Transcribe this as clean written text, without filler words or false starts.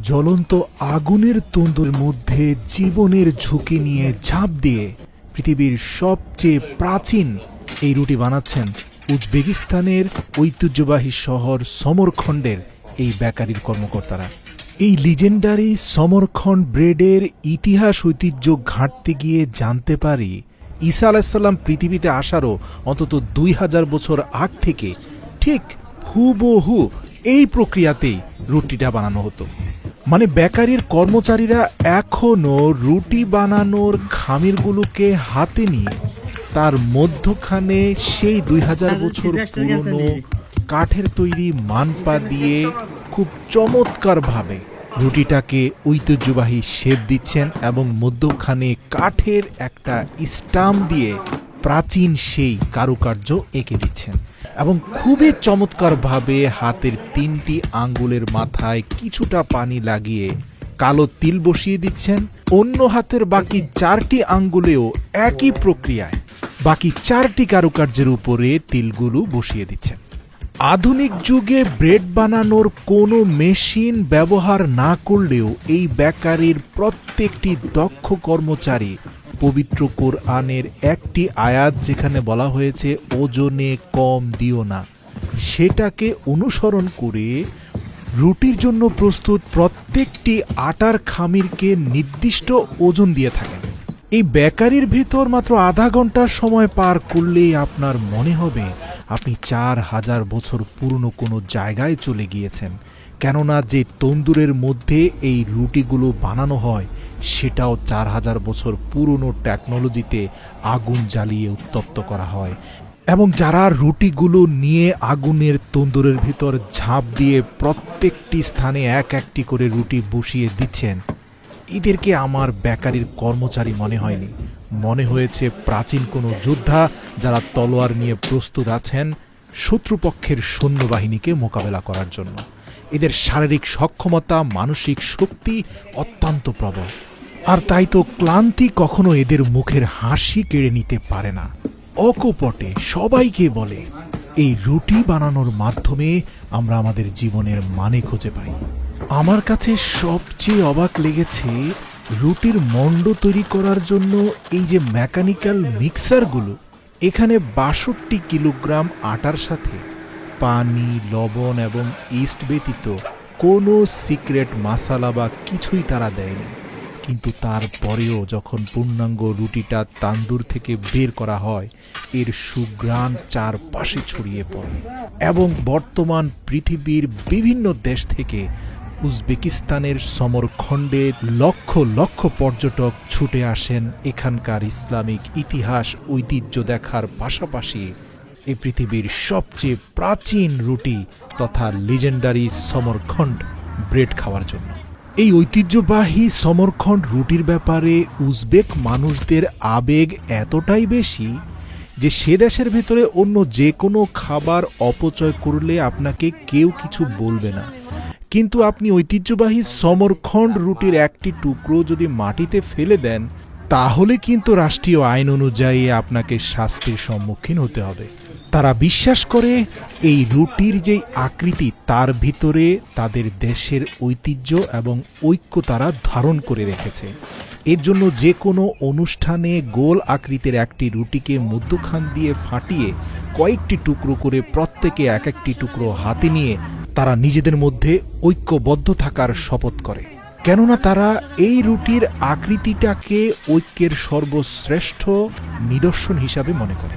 জ্বলন্ত আগুনের তন্দুরের মধ্যে জীবনের ঝুঁকি নিয়ে ঝাঁপ দিয়ে পৃথিবীর সবচেয়ে প্রাচীন এই রুটি বানাচ্ছেন উজবেকিস্তানের ঐতিহ্যবাহী শহর সমরখণ্ডের এই বেকারির কর্মকর্তারা। এই লিজেন্ডারি সমরখণ্ড ব্রেডের ইতিহাস ঐতিহ্য ঘাঁটতে গিয়ে জানতে পারি ঈসা আলাইসাল্লাম পৃথিবীতে আসারও অন্তত 2000 বছর আগ থেকে ঠিক হুবহু এই প্রক্রিয়াতেই রুটিটা বানানো হতো। মানে বেকারির কর্মচারীরা এখনও রুটি বানানোর খামিরগুলোকে হাতে নিয়ে তার মধ্যখানে সেই 2000 বছর পুরনো কাঠের তৈরি মানপা দিয়ে খুব চমৎকারভাবে রুটিটাকে ঐতিহ্যবাহী শেপ দিচ্ছেন এবং মধ্যখানে কাঠের একটা স্টাম্প দিয়ে প্রাচীন সেই কারুকার্য এঁকে দিচ্ছেন এবং খুবই চমৎকারভাবে হাতের 3টি আঙ্গুলের মাথায় কিছুটা পানি লাগিয়ে কালো তিল বসিয়ে দিচ্ছেন। অন্য হাতের বাকি 4টি আঙ্গুলেও একই প্রক্রিয়ায় বাকি 4টি কারুকার্যের উপরে তিলগুলো বসিয়ে দিচ্ছেন। আধুনিক যুগে ব্রেড বানানোর কোনো মেশিন ব্যবহার না করলেও এই বেকারির প্রত্যেকটি দক্ষ কর্মচারী পবিত্র কোরআনের একটি আয়াত যেখানে বলা হয়েছে ওজনে কম দিও না, সেটাকে অনুসরণ করে রুটির জন্য প্রস্তুত প্রত্যেকটি আটার খামিরকে নির্দিষ্ট ওজন দিয়ে থাকেন। এই বেকারির ভিতর মাত্র আধা ঘন্টার সময় পার করলেই আপনার মনে হবে আপনি 4000 বছর পুরনো কোনো জায়গায় চলে গিয়েছেন, কেননা যে তন্দুরের মধ্যে এই রুটিগুলো বানানো হয় সেটাও 4000 বছর পুরনো টেকনোলজিতে আগুন জ্বালিয়ে উত্তপ্ত করা হয়। এবং যারা রুটিগুলো নিয়ে আগুনের তন্দুরের ভিতর ঝাঁপ দিয়ে প্রত্যেকটি স্থানে এক একটি করে রুটি বসিয়ে দিচ্ছেন, এদেরকে আমার বেকারির কর্মচারী মনে হয়নি, মনে হয়েছে প্রাচীন কোনো যোদ্ধা যারা তলোয়ার নিয়ে প্রস্তুত আছেন শত্রুপক্ষের সৈন্যবাহিনীকে মোকাবেলা করার জন্য। এদের শারীরিক সক্ষমতা, মানসিক শক্তি অত্যন্ত প্রবল, আর তাই তো ক্লান্তি কখনো এদের মুখের হাসি কেড়ে নিতে পারে না। অকপটে সবাইকে বলে এই রুটি বানানোর মাধ্যমে আমরা আমাদের জীবনের মানে খুঁজে পাই। আমার কাছে সবচেয়ে অবাক লেগেছে রুটির মণ্ড তৈরি করার জন্য এই যে মেকানিক্যাল মিক্সারগুলো, এখানে 62 কিলোগ্রাম আটার সাথে পানি, লবণ এবং ইস্ট ব্যতীত কোনো সিক্রেট মশলা বা কিছুই তারা দেয়নি। কিন্তু তারপরেও যখন পূর্ণাঙ্গ রুটিটা তান্দুর থেকে বের করা হয়, এর সুঘ্রাণ চারপাশে ছড়িয়ে পড়ে এবং বর্তমান পৃথিবীর বিভিন্ন দেশ থেকে উজবেকিস্তানের সমরখণ্ডে লক্ষ লক্ষ পর্যটক ছুটে আসেন এখানকার ইসলামিক ইতিহাস ঐতিহ্য দেখার পাশাপাশি এই পৃথিবীর সবচেয়ে প্রাচীন রুটি তথা লিজেন্ডারি সমরখণ্ড ব্রেড খাওয়ার জন্য। এই ঐতিহ্যবাহী সমরখণ্ড রুটির ব্যাপারে উজবেক মানুষদের আবেগ এতটাই বেশি যে সে দেশের ভেতরে অন্য যে কোনো খাবার অপচয় করলে আপনাকে কেউ কিছু বলবে না, কিন্তু আপনি ঐতিহ্যবাহী সমরখণ্ড রুটির একটি টুকরো যদি মাটিতে ফেলে দেন তাহলে কিন্তু রাষ্ট্রীয় আইন অনুযায়ী আপনাকে শাস্তির সম্মুখীন হতে হবে। তারা বিশ্বাস করে এই রুটির যে আকৃতি তার ভিতরে তাদের দেশের ঐতিহ্য এবং ঐক্য তারা ধারণ করে রেখেছে। এর জন্য যে কোনো অনুষ্ঠানে গোল আকৃতির একটি রুটিকে মধ্যখান দিয়ে ফাটিয়ে কয়েকটি টুকরো করে প্রত্যেকে এক একটি টুকরো হাতে নিয়ে তারা নিজেদের মধ্যে ঐক্যবদ্ধ থাকার শপথ করে, কেননা তারা এই রুটির আকৃতিটাকে ঐক্যের সর্বশ্রেষ্ঠ নিদর্শন হিসাবে মনে করে।